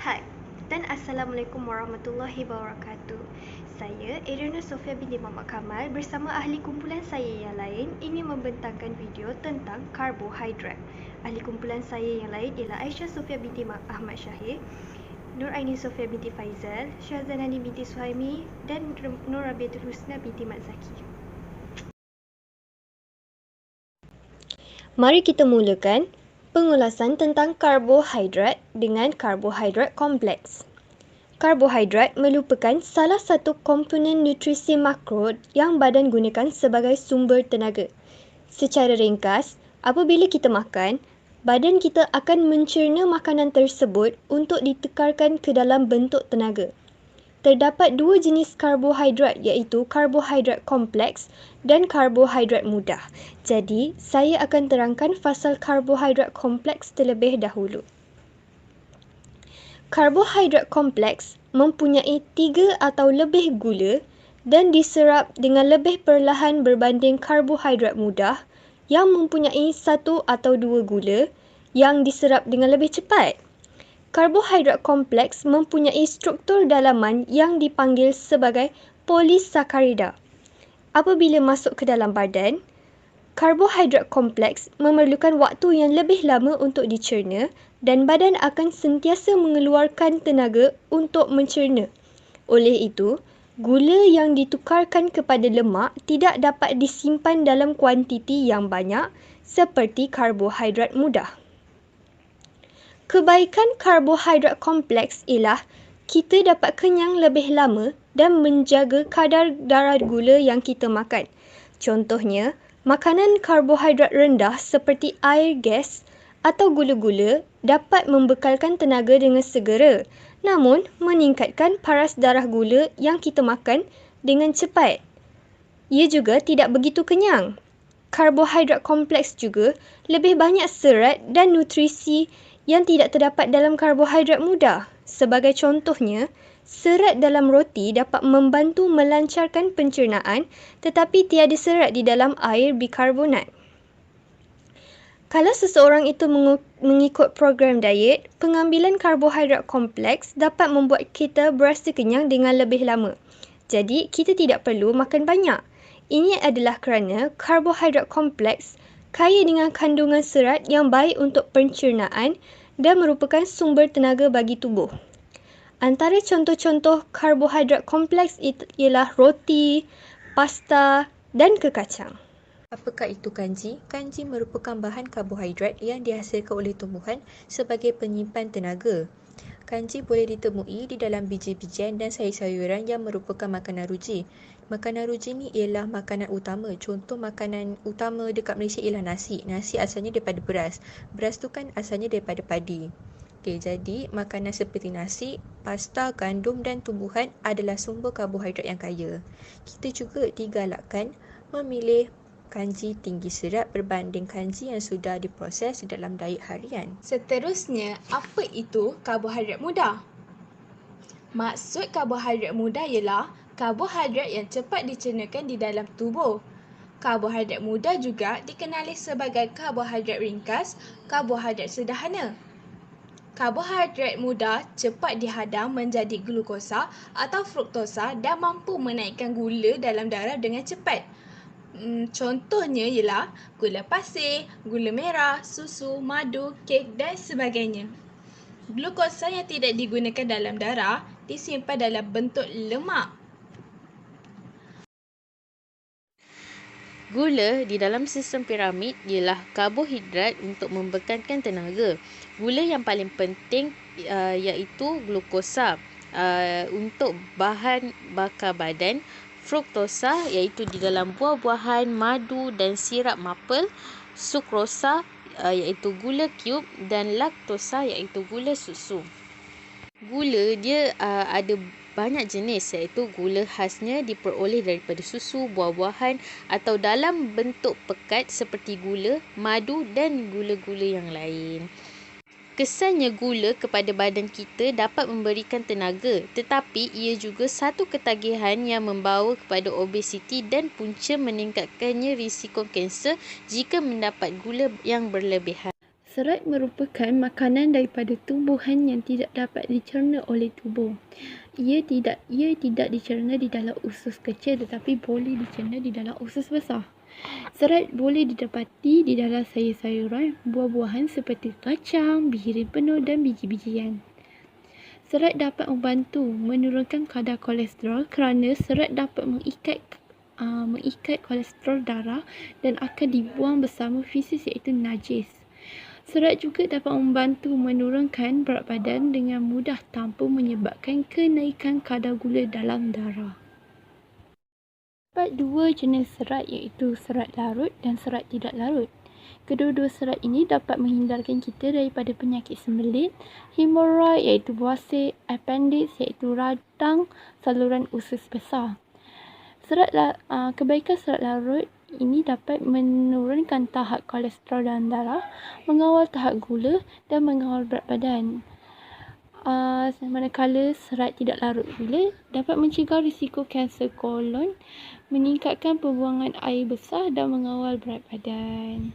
Hai dan Assalamualaikum warahmatullahi wabarakatuh. Saya Eriana Sofia binti Muhammad Kamal bersama ahli kumpulan saya yang lain ingin membentangkan video tentang karbohidrat. Ahli kumpulan saya yang lain ialah Aisyah Sofia binti Ahmad Syahir, Nur Aini Sofia binti Faizal, Syahzanani binti Suhaimi dan Nur Rabiatul Husna binti Mat Zaki. Mari kita mulakan pengulasan tentang karbohidrat dengan karbohidrat kompleks. Karbohidrat merupakan salah satu komponen nutrisi makro yang badan gunakan sebagai sumber tenaga. Secara ringkas, apabila kita makan, badan kita akan mencerna makanan tersebut untuk ditekarkan ke dalam bentuk tenaga. Terdapat dua jenis karbohidrat iaitu karbohidrat kompleks dan karbohidrat mudah. Jadi, saya akan terangkan fasal karbohidrat kompleks terlebih dahulu. Karbohidrat kompleks mempunyai 3 atau lebih gula dan diserap dengan lebih perlahan berbanding karbohidrat mudah yang mempunyai 1 atau 2 gula yang diserap dengan lebih cepat. Karbohidrat kompleks mempunyai struktur dalaman yang dipanggil sebagai polisakarida. Apabila masuk ke dalam badan, karbohidrat kompleks memerlukan waktu yang lebih lama untuk dicerna dan badan akan sentiasa mengeluarkan tenaga untuk mencerna. Oleh itu, gula yang ditukarkan kepada lemak tidak dapat disimpan dalam kuantiti yang banyak seperti karbohidrat mudah. Kebaikan karbohidrat kompleks ialah kita dapat kenyang lebih lama dan menjaga kadar darah gula yang kita makan. Contohnya, makanan karbohidrat rendah seperti air gas atau gula-gula dapat membekalkan tenaga dengan segera, namun meningkatkan paras darah gula yang kita makan dengan cepat. Ia juga tidak begitu kenyang. Karbohidrat kompleks juga lebih banyak serat dan nutrisi yang tidak terdapat dalam karbohidrat mudah. Sebagai contohnya, serat dalam roti dapat membantu melancarkan pencernaan tetapi tiada serat di dalam air bikarbonat. Kalau seseorang itu mengikut program diet, pengambilan karbohidrat kompleks dapat membuat kita berasa kenyang dengan lebih lama. Jadi, kita tidak perlu makan banyak. Ini adalah kerana karbohidrat kompleks kaya dengan kandungan serat yang baik untuk pencernaan dan merupakan sumber tenaga bagi tubuh. Antara contoh-contoh karbohidrat kompleks ialah roti, pasta dan kekacang. Apakah itu kanji? Kanji merupakan bahan karbohidrat yang dihasilkan oleh tumbuhan sebagai penyimpan tenaga. Kanji boleh ditemui di dalam biji-bijian dan sayur-sayuran yang merupakan makanan ruji. Makanan ruji ni ialah makanan utama. Contoh makanan utama dekat Malaysia ialah nasi. Nasi asalnya daripada beras. Beras tu kan asalnya daripada padi. Okey, jadi makanan seperti nasi, pasta, gandum dan tumbuhan adalah sumber karbohidrat yang kaya. Kita juga digalakkan memilih kanji tinggi serat berbanding kanji yang sudah diproses dalam diet harian. Seterusnya, apa itu karbohidrat mudah? Maksud karbohidrat mudah ialah karbohidrat yang cepat dicernakan di dalam tubuh. Karbohidrat mudah juga dikenali sebagai karbohidrat ringkas, karbohidrat sederhana. Karbohidrat mudah cepat dihadam menjadi glukosa atau fruktosa dan mampu menaikkan gula dalam darah dengan cepat. Contohnya ialah gula pasir, gula merah, susu, madu, kek dan sebagainya. Glukosa yang tidak digunakan dalam darah disimpan dalam bentuk lemak. Gula di dalam sistem piramid ialah karbohidrat untuk membekalkan tenaga. Gula yang paling penting iaitu glukosa untuk bahan bakar badan, fruktosa iaitu di dalam buah-buahan, madu dan sirap maple, sukrosa iaitu gula cube dan laktosa iaitu gula susu. Gula dia ada banyak jenis iaitu gula khasnya diperoleh daripada susu, buah-buahan atau dalam bentuk pekat seperti gula, madu dan gula-gula yang lain. Kesannya gula kepada badan kita dapat memberikan tenaga, tetapi ia juga satu ketagihan yang membawa kepada obesiti dan punca meningkatkannya risiko kanser jika mendapat gula yang berlebihan. Serat merupakan makanan daripada tumbuhan yang tidak dapat dicerna oleh tubuh. Ia tidak dicerna di dalam usus kecil tetapi boleh dicerna di dalam usus besar. Serat boleh didapati di dalam sayur-sayuran, buah-buahan seperti kacang, bihirin penuh dan biji-bijian. Serat dapat membantu menurunkan kadar kolesterol kerana serat dapat mengikat kolesterol darah dan akan dibuang bersama fesis iaitu najis. Serat juga dapat membantu menurunkan berat badan dengan mudah tanpa menyebabkan kenaikan kadar gula dalam darah. Terdapat dua jenis serat iaitu serat larut dan serat tidak larut. Kedua-dua serat ini dapat menghindarkan kita daripada penyakit sembelit, hemoroid iaitu buasir, appendix iaitu radang saluran usus besar. Kebaikan serat larut ini dapat menurunkan tahap kolesterol dalam darah, mengawal tahap gula dan mengawal berat badan. Manakala serat tidak larut gula dapat mencegah risiko kanser kolon, meningkatkan pembuangan air besar dan mengawal berat badan.